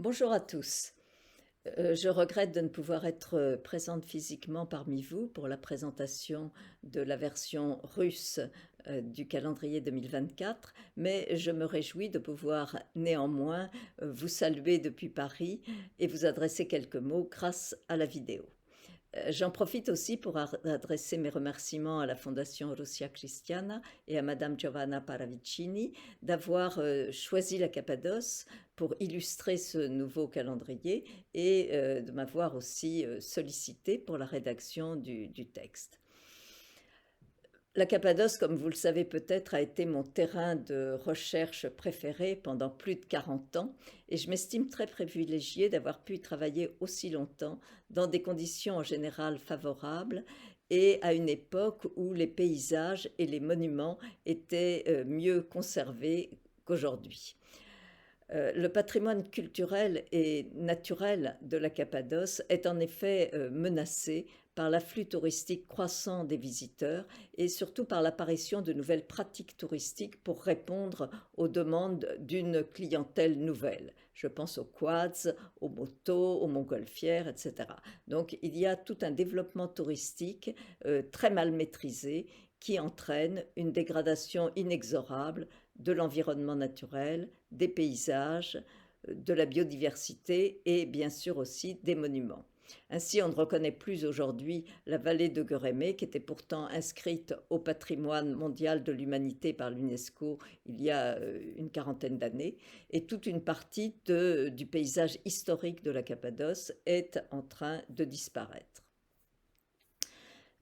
Bonjour à tous. Je regrette de ne pouvoir être présente physiquement parmi vous pour la présentation de la version russe du calendrier 2024, mais je me réjouis de pouvoir néanmoins vous saluer depuis Paris et vous adresser quelques mots grâce à la vidéo. J'en profite aussi pour adresser mes remerciements à la Fondation Russia Christiana et à Madame Giovanna Paravicini d'avoir choisi la Cappadoce pour illustrer ce nouveau calendrier et de m'avoir aussi sollicité pour la rédaction du texte. La Cappadoce, comme vous le savez peut-être, a été mon terrain de recherche préféré pendant plus de 40 ans et je m'estime très privilégiée d'avoir pu y travailler aussi longtemps dans des conditions en général favorables et à une époque où les paysages et les monuments étaient mieux conservés qu'aujourd'hui. Le patrimoine culturel et naturel de la Cappadoce est en effet menacé par l'afflux touristique croissant des visiteurs et surtout par l'apparition de nouvelles pratiques touristiques pour répondre aux demandes d'une clientèle nouvelle. Je pense aux quads, aux motos, aux montgolfières, etc. Donc il y a tout un développement touristique très mal maîtrisé qui entraîne une dégradation inexorable de l'environnement naturel, des paysages, de la biodiversité et bien sûr aussi des monuments. Ainsi, on ne reconnaît plus aujourd'hui la vallée de Guérémé, qui était pourtant inscrite au patrimoine mondial de l'humanité par l'UNESCO il y a une quarantaine d'années, et toute une partie du paysage historique de la Cappadoce est en train de disparaître.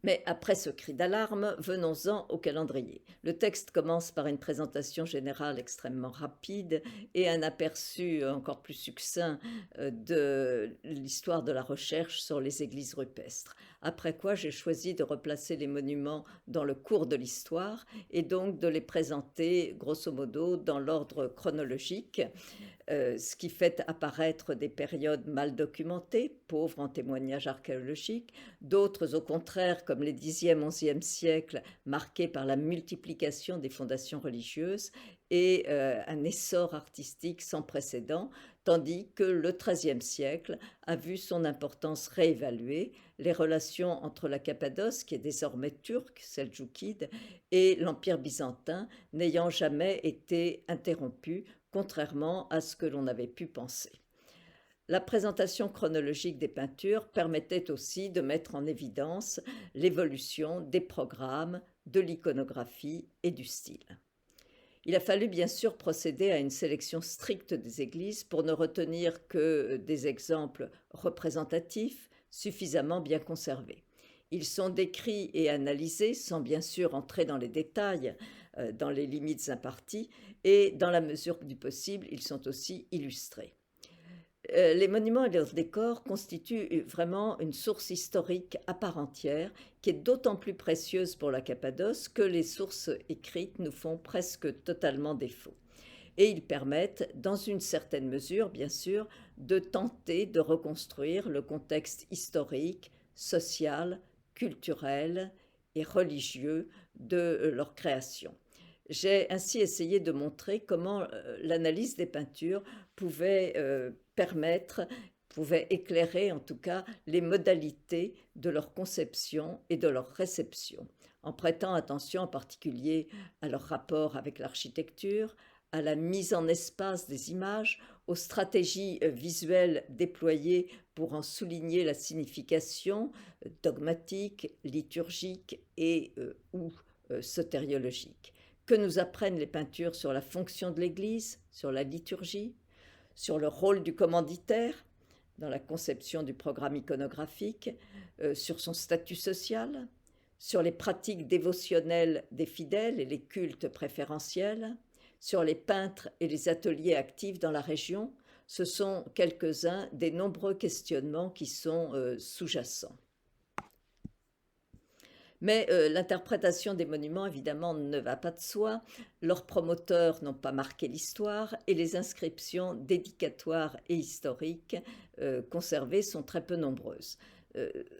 Mais après ce cri d'alarme, venons-en au calendrier. Le texte commence par une présentation générale extrêmement rapide et un aperçu encore plus succinct de l'histoire de la recherche sur les églises rupestres. Après quoi, j'ai choisi de replacer les monuments dans le cours de l'histoire et donc de les présenter grosso modo dans l'ordre chronologique, ce qui fait apparaître des périodes mal documentées, pauvres en témoignages archéologiques, d'autres au contraire, comme les 10e, 11e siècles, marqués par la multiplication des fondations religieuses et un essor artistique sans précédent, tandis que le XIIIe siècle a vu son importance réévaluée, les relations entre la Cappadoce, qui est désormais turque, seldjoukide, et l'Empire byzantin n'ayant jamais été interrompues, contrairement à ce que l'on avait pu penser. La présentation chronologique des peintures permettait aussi de mettre en évidence l'évolution des programmes, de l'iconographie et du style. Il a fallu bien sûr procéder à une sélection stricte des églises pour ne retenir que des exemples représentatifs suffisamment bien conservés. Ils sont décrits et analysés sans bien sûr entrer dans les détails, dans les limites imparties, et dans la mesure du possible, ils sont aussi illustrés. Les monuments et leurs décors constituent vraiment une source historique à part entière, qui est d'autant plus précieuse pour la Cappadoce que les sources écrites nous font presque totalement défaut. Et ils permettent, dans une certaine mesure, bien sûr, de tenter de reconstruire le contexte historique, social, culturel et religieux de leur création. J'ai ainsi essayé de montrer comment l'analyse des peintures pouvait permettre, pouvait éclairer en tout cas les modalités de leur conception et de leur réception, en prêtant attention en particulier à leur rapport avec l'architecture, à la mise en espace des images, aux stratégies visuelles déployées pour en souligner la signification dogmatique, liturgique et ou sotériologique. Que nous apprennent les peintures sur la fonction de l'Église, sur la liturgie, sur le rôle du commanditaire dans la conception du programme iconographique, sur son statut social, sur les pratiques dévotionnelles des fidèles et les cultes préférentiels, sur les peintres et les ateliers actifs dans la région. Ce sont quelques-uns des nombreux questionnements qui sont sous-jacents. Mais l'interprétation des monuments, évidemment, ne va pas de soi. Leurs promoteurs n'ont pas marqué l'histoire et les inscriptions dédicatoires et historiques conservées sont très peu nombreuses.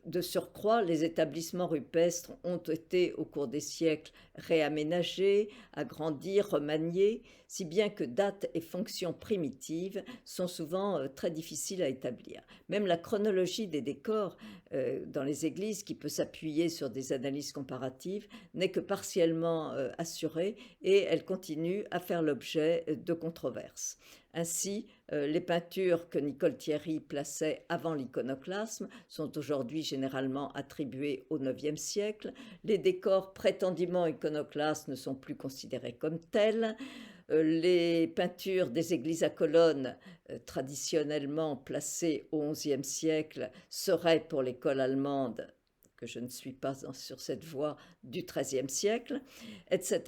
De surcroît, les établissements rupestres ont été au cours des siècles réaménagés, agrandis, remaniés, si bien que date et fonction primitives sont souvent très difficiles à établir. Même la chronologie des décors dans les églises, qui peut s'appuyer sur des analyses comparatives, n'est que partiellement assurée et elle continue à faire l'objet de controverses. Ainsi, les peintures que Nicole Thierry plaçait avant l'iconoclasme sont aujourd'hui généralement attribuées au IXe siècle. Les décors prétendument iconoclastes ne sont plus considérés comme tels. Les peintures des églises à colonnes, traditionnellement placées au XIe siècle, seraient pour l'école allemande, que je ne suis pas sur cette voie, du XIIIe siècle, etc.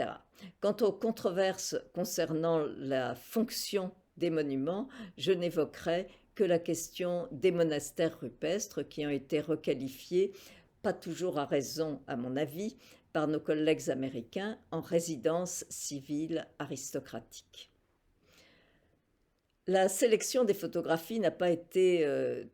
Quant aux controverses concernant la fonction des monuments, je n'évoquerai que la question des monastères rupestres qui ont été requalifiés, pas toujours à raison à mon avis, par nos collègues américains en résidence civile aristocratique. La sélection des photographies n'a pas été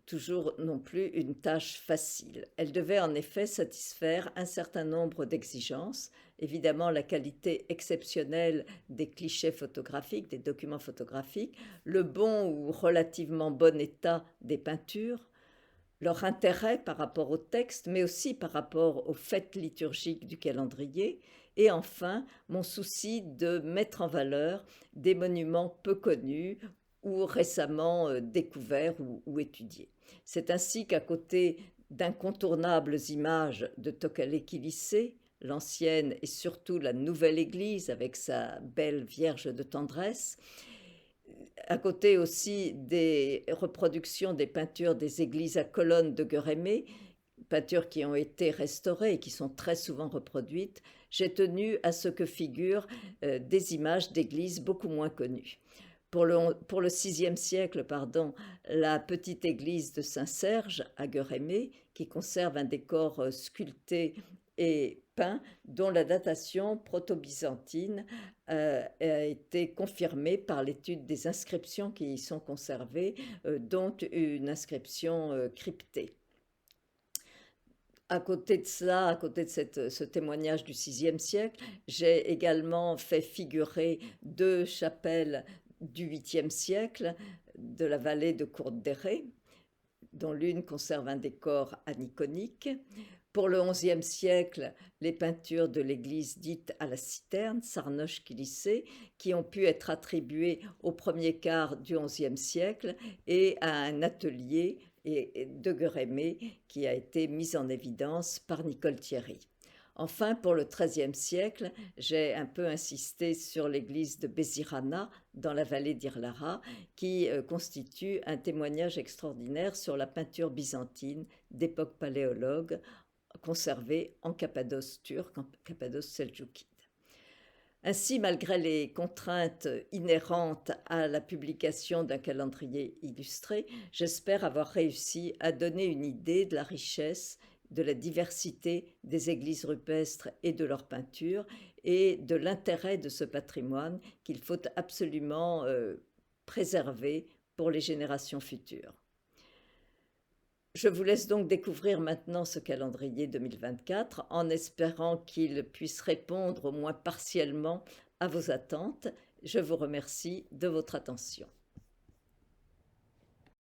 toujours non plus une tâche facile. Elle devait en effet satisfaire un certain nombre d'exigences, évidemment la qualité exceptionnelle des clichés photographiques, des documents photographiques, le bon ou relativement bon état des peintures, leur intérêt par rapport au texte, mais aussi par rapport aux fêtes liturgiques du calendrier, et enfin mon souci de mettre en valeur des monuments peu connus ou récemment découverts ou étudiés. C'est ainsi qu'à côté d'incontournables images de Tokalekilisé, l'ancienne et surtout la nouvelle église avec sa belle Vierge de tendresse, à côté aussi des reproductions des peintures des églises à colonnes de Guérémé, peintures qui ont été restaurées et qui sont très souvent reproduites, j'ai tenu à ce que figurent des images d'églises beaucoup moins connues. Pour le VIe siècle, la petite église de Saint-Serge à Guérémé, qui conserve un décor sculpté et peint, dont la datation proto-byzantine a été confirmée par l'étude des inscriptions qui y sont conservées, dont une inscription cryptée. À côté de cela, à côté de ce témoignage du VIe siècle, j'ai également fait figurer deux chapelles du VIIIe siècle de la vallée de Courte-d'Éré, dont l'une conserve un décor aniconique. Pour le XIe siècle, les peintures de l'église dite à la citerne, Sarnoche-Kilisé, qui ont pu être attribuées au premier quart du XIe siècle et à un atelier de Guérémé qui a été mis en évidence par Nicole Thierry. Enfin, pour le XIIIe siècle, j'ai un peu insisté sur l'église de Bézirana, dans la vallée d'Irlara, qui constitue un témoignage extraordinaire sur la peinture byzantine d'époque paléologue, conservée en Cappadoce turque, en Cappadoce seljoukide. Ainsi, malgré les contraintes inhérentes à la publication d'un calendrier illustré, j'espère avoir réussi à donner une idée de la richesse, de la diversité des églises rupestres et de leurs peintures, et de l'intérêt de ce patrimoine qu'il faut absolument préserver pour les générations futures. Je vous laisse donc découvrir maintenant ce calendrier 2024 en espérant qu'il puisse répondre au moins partiellement à vos attentes. Je vous remercie de votre attention.